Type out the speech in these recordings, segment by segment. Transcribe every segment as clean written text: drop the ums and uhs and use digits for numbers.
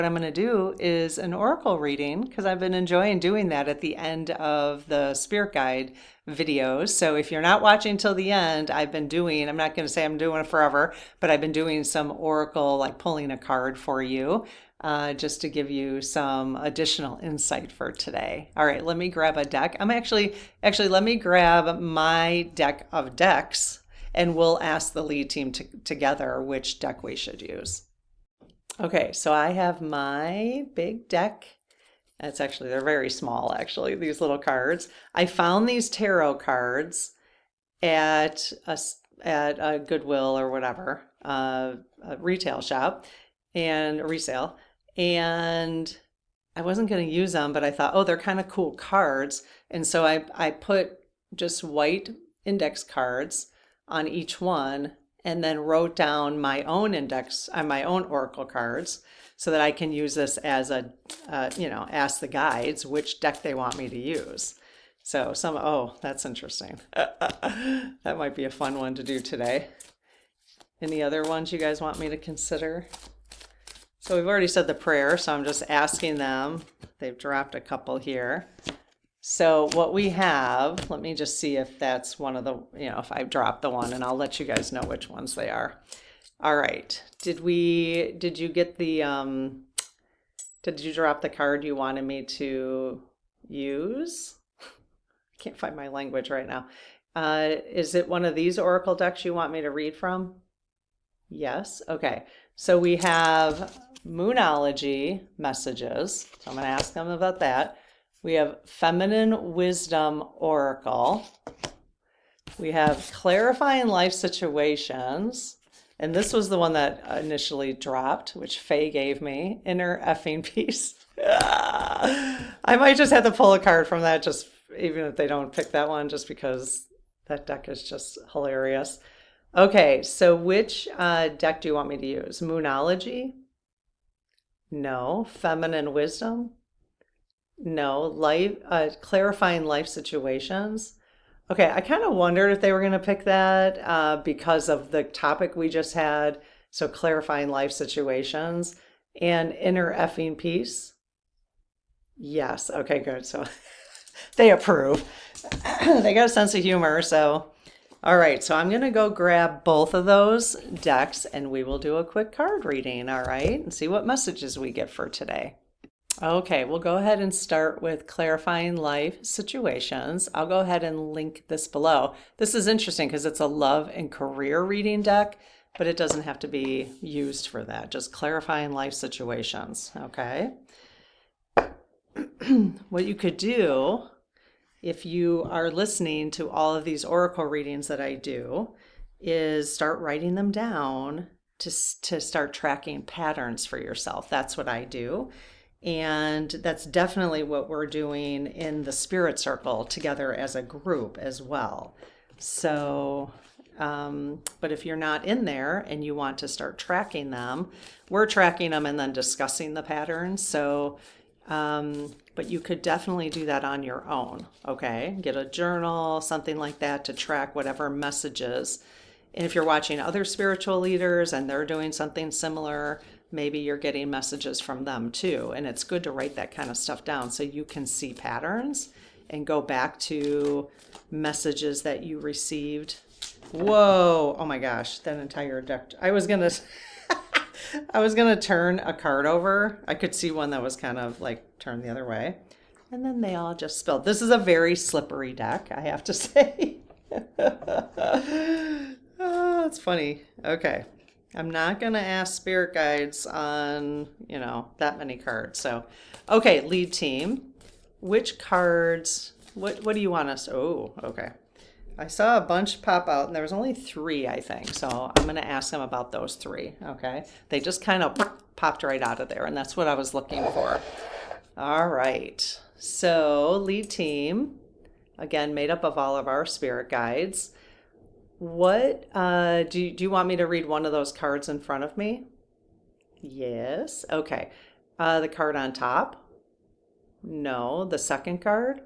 What I'm going to do is an oracle reading because I've been enjoying doing that at the end of the spirit guide videos. So if you're not watching till the end, I've been doing, I'm not going to say I'm doing it forever, but I've been doing some oracle, like pulling a card for you, just to give you some additional insight for today. All right, let me grab a deck. Actually, let me grab my deck of decks and we'll ask the lead team together which deck we should use. Okay, so I have my big deck. They're very small, actually, these little cards. I found these tarot cards at a Goodwill or whatever, a retail shop and resale. And I wasn't going to use them, but I thought, oh, they're kind of cool cards. And so I put just white index cards on each one and then wrote down my own index on my own oracle cards so that I can use this as ask the guides which deck they want me to use. So oh, that's interesting. That might be a fun one to do today. Any other ones you guys want me to consider? So we've already said the prayer, so I'm just asking them. They've dropped a couple here. So what we have, let me just see if that's one of the, if I've dropped the one, and I'll let you guys know which ones they are. All right. Did you get did you drop the card you wanted me to use? I can't find my language right now. Is it one of these oracle decks you want me to read from? Yes. Okay. So we have Moonology messages. So I'm going to ask them about that. We have Feminine Wisdom Oracle. We have Clarifying Life Situations. And this was the one that initially dropped, which Faye gave me. Inner Effing Peace. I might just have to pull a card from that, just even if they don't pick that one, just because that deck is just hilarious. Okay, so which deck do you want me to use? Moonology? No. Feminine Wisdom? No. Clarifying Life Situations? Okay, I kind of wondered if they were going to pick that because of the topic we just had. So Clarifying Life Situations and Inner Effing Peace? Yes. Okay, good. So they approve. They got a sense of humor, so... All right, so I'm going to go grab both of those decks and we will do a quick card reading, all right, and see what messages we get for today. Okay, we'll go ahead and start with Clarifying Life Situations. I'll go ahead and link this below. This is interesting because it's a love and career reading deck, but it doesn't have to be used for that, just Clarifying Life Situations, okay? What you could do, if you are listening to all of these oracle readings that I do, is start writing them down to start tracking patterns for yourself. That's what I do. And that's definitely what we're doing in the Spirit Circle together as a group as well. So, but if you're not in there and you want to start tracking them, we're tracking them and then discussing the patterns. So, but you could definitely do that on your own, okay? Get a journal, something like that to track whatever messages. And if you're watching other spiritual leaders and they're doing something similar, maybe you're getting messages from them too. And it's good to write that kind of stuff down so you can see patterns and go back to messages that you received. Whoa, oh my gosh, that entire deck. I was gonna turn a card over. I could see one that was kind of like turned the other way. And then they all just spilled. This is a very slippery deck, I have to say. Oh, it's funny. Okay. I'm not going to ask spirit guides on, that many cards. So, okay, lead team. Which cards, what do you want us? Oh, okay. I saw a bunch pop out and there was only 3, I think. So I'm going to ask them about those 3. Okay. They just kind of popped right out of there. And that's what I was looking for. All right. So lead team, again, made up of all of our spirit guides. What, do you want me to read one of those cards in front of me? Yes. Okay. The card on top? No. The second card?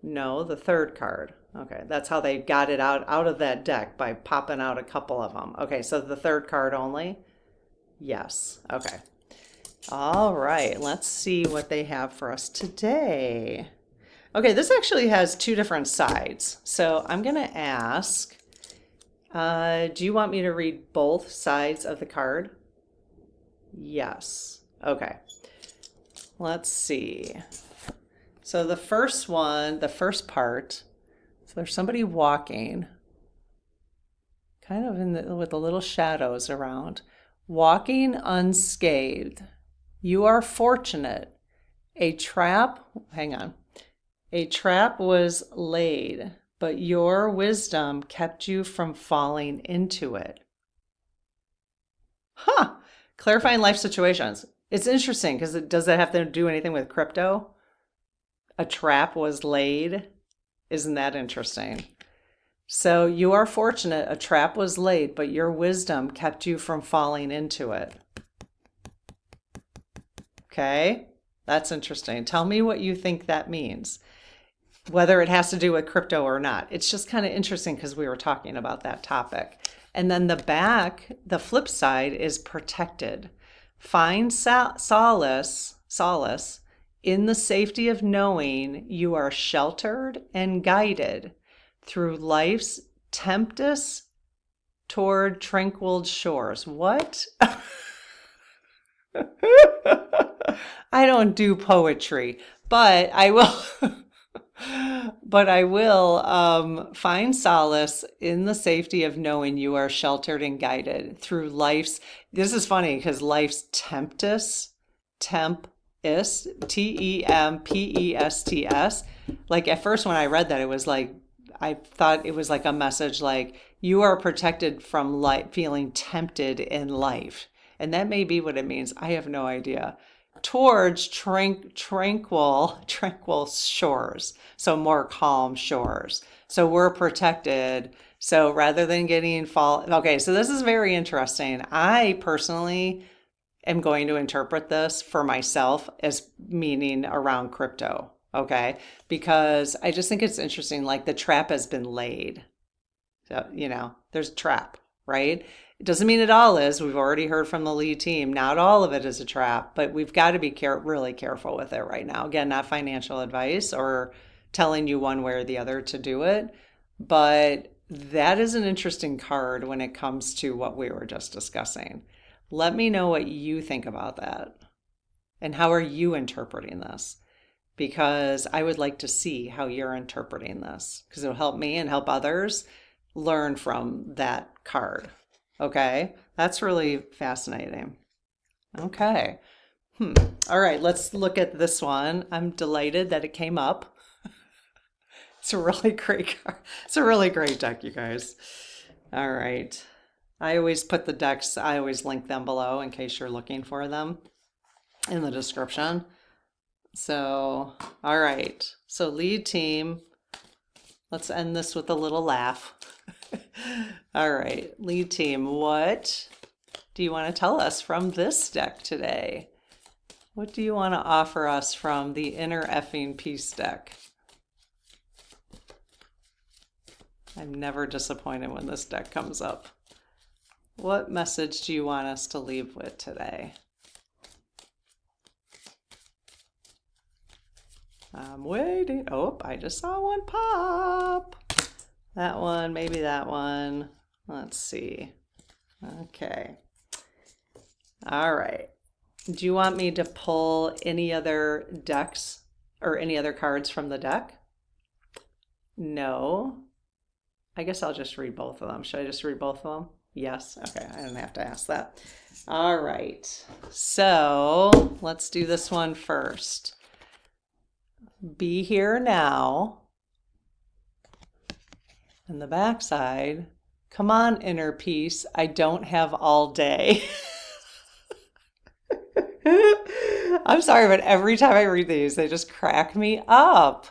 No. The third card. Okay. That's how they got it out of that deck, by popping out a couple of them. Okay. So the third card only? Yes. Okay. All right, let's see what they have for us today. Okay, this actually has two different sides. So I'm going to ask, do you want me to read both sides of the card? Yes. Okay. Let's see. So the first one, the first part, so there's somebody walking, kind of with the little shadows around, walking unscathed. You are fortunate. A trap, hang on. A trap was laid, but your wisdom kept you from falling into it. Huh. Clarifying life situations. It's interesting because does that have to do anything with crypto? A trap was laid. Isn't that interesting? So you are fortunate. A trap was laid, but your wisdom kept you from falling into it. Okay. That's interesting. Tell me what you think that means, whether it has to do with crypto or not. It's just kind of interesting because we were talking about that topic. And then the back, the flip side is protected. Find solace in the safety of knowing you are sheltered and guided through life's tempests toward tranquil shores. What? I don't do poetry, but I will. But I will find solace in the safety of knowing you are sheltered and guided through life's. This is funny because life's tempests, tempests. Like at first when I read that, it was like I thought it was like a message like you are protected from feeling tempted in life, and that may be what it means. I have no idea. Towards tranquil shores, so more calm shores. So we're protected. So rather than getting okay, so this is very interesting. I personally am going to interpret this for myself as meaning around crypto, okay? Because I just think it's interesting, like the trap has been laid. So, there's a trap, right? It doesn't mean it all is. We've already heard from the lead team. Not all of it is a trap, but we've got to be really careful with it right now. Again, not financial advice or telling you one way or the other to do it, but that is an interesting card when it comes to what we were just discussing. Let me know what you think about that and how are you interpreting this? Because I would like to see how you're interpreting this because it'll help me and help others learn from that card. Okay, that's really fascinating. Okay. All right, let's look at this one. I'm delighted that it came up. It's a really great card. It's a really great deck, you guys. All right. I always put the decks, I always link them below in case you're looking for them in the description. So, all right. So lead team, let's end this with a little laugh. All right, lead team, what do you want to tell us from this deck today? What do you want to offer us from the Inner Effing Peace deck? I'm never disappointed when this deck comes up. What message do you want us to leave with today? I'm waiting. Oh, I just saw one pop. That one, maybe that one. Let's see. Okay. All right. Do you want me to pull any other decks or any other cards from the deck? No. I guess I'll just read both of them. Should I just read both of them? Yes. Okay. I didn't have to ask that. All right. So let's do this one first. Be here now. And the back side, come on, inner peace, I don't have all day. I'm sorry, but every time I read these, they just crack me up.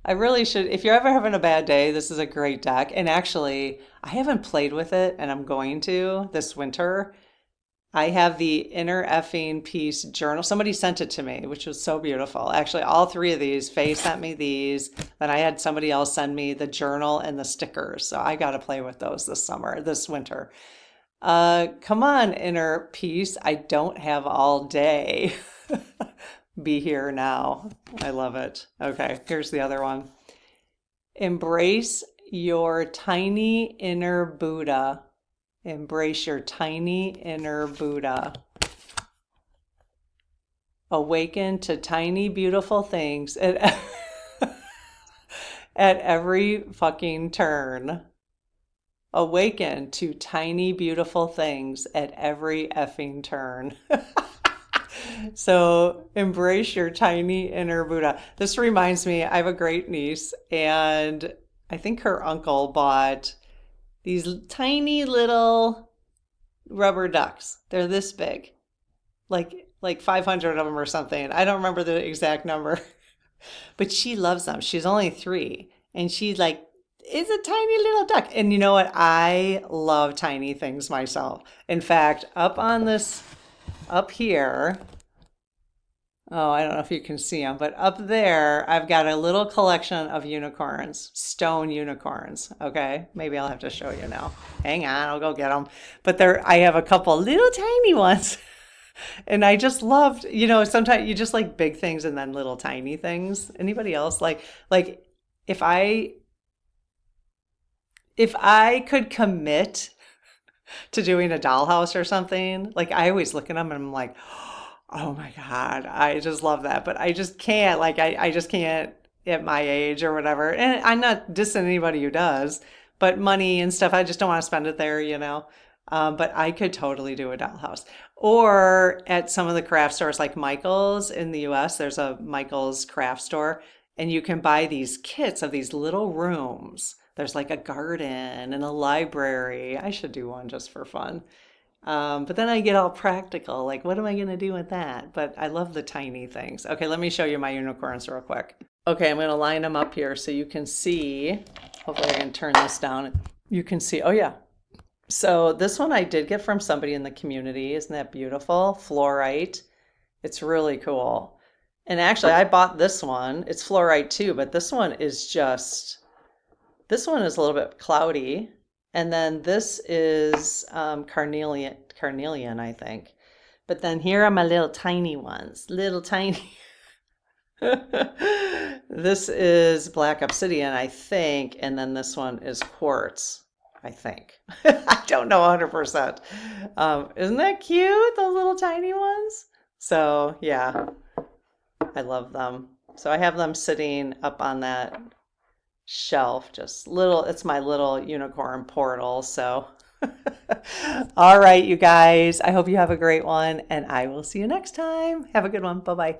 I really should, if you're ever having a bad day, this is a great deck. And actually, I haven't played with it, and I'm going to this winter. I have the Inner Effing Peace journal. Somebody sent it to me, which was so beautiful. Actually, all three of these, Faye sent me these. Then I had somebody else send me the journal and the stickers. So I got to play with those this winter. Come on, inner peace. I don't have all day. Be here now. I love it. Okay, here's the other one. Embrace your tiny inner Buddha. Embrace your tiny inner Buddha. Awaken to tiny, beautiful things at, at every fucking turn. Awaken to tiny, beautiful things at every effing turn. So embrace your tiny inner Buddha. This reminds me, I have a great niece, and I think her uncle bought these tiny little rubber ducks. They're this big, like 500 of them or something. I don't remember the exact number, but she loves them. She's only 3, and she's like, it's a tiny little duck. And you know what? I love tiny things myself. In fact, up here, oh, I don't know if you can see them, but up there, I've got a little collection of unicorns, stone unicorns. Okay, maybe I'll have to show you now. Hang on, I'll go get them. But I have a couple little tiny ones. And I just loved, sometimes you just like big things and then little tiny things. Anybody else like if I could commit to doing a dollhouse or something, like I always look at them and I'm like, oh my God, I just love that. But I just can't, like, I just can't at my age or whatever. And I'm not dissing anybody who does, but money and stuff, I just don't want to spend it there. But I could totally do a dollhouse. Or at some of the craft stores like Michael's in the US, there's a Michael's craft store, and you can buy these kits of these little rooms. There's like a garden and a library. I should do one just for fun. But then I get all practical, like what am I going to do with that? But I love the tiny things. Okay, let me show you my unicorns real quick. Okay, I'm going to line them up here so you can see. Hopefully I can turn this down. You can see, oh yeah. So this one I did get from somebody in the community. Isn't that beautiful? Fluorite. It's really cool. And actually I bought this one. It's fluorite too, but this one is a little bit cloudy. And then this is carnelian, I think. But then here are my little tiny ones, little tiny. This is black obsidian, I think. And then this one is quartz, I think. I don't know 100%. Isn't that cute, those little tiny ones? So yeah, I love them. So I have them sitting up on that shelf, just little, it's my little unicorn portal. So all right, you guys, I hope you have a great one, and I will see you next time. Have a good one. Bye-bye.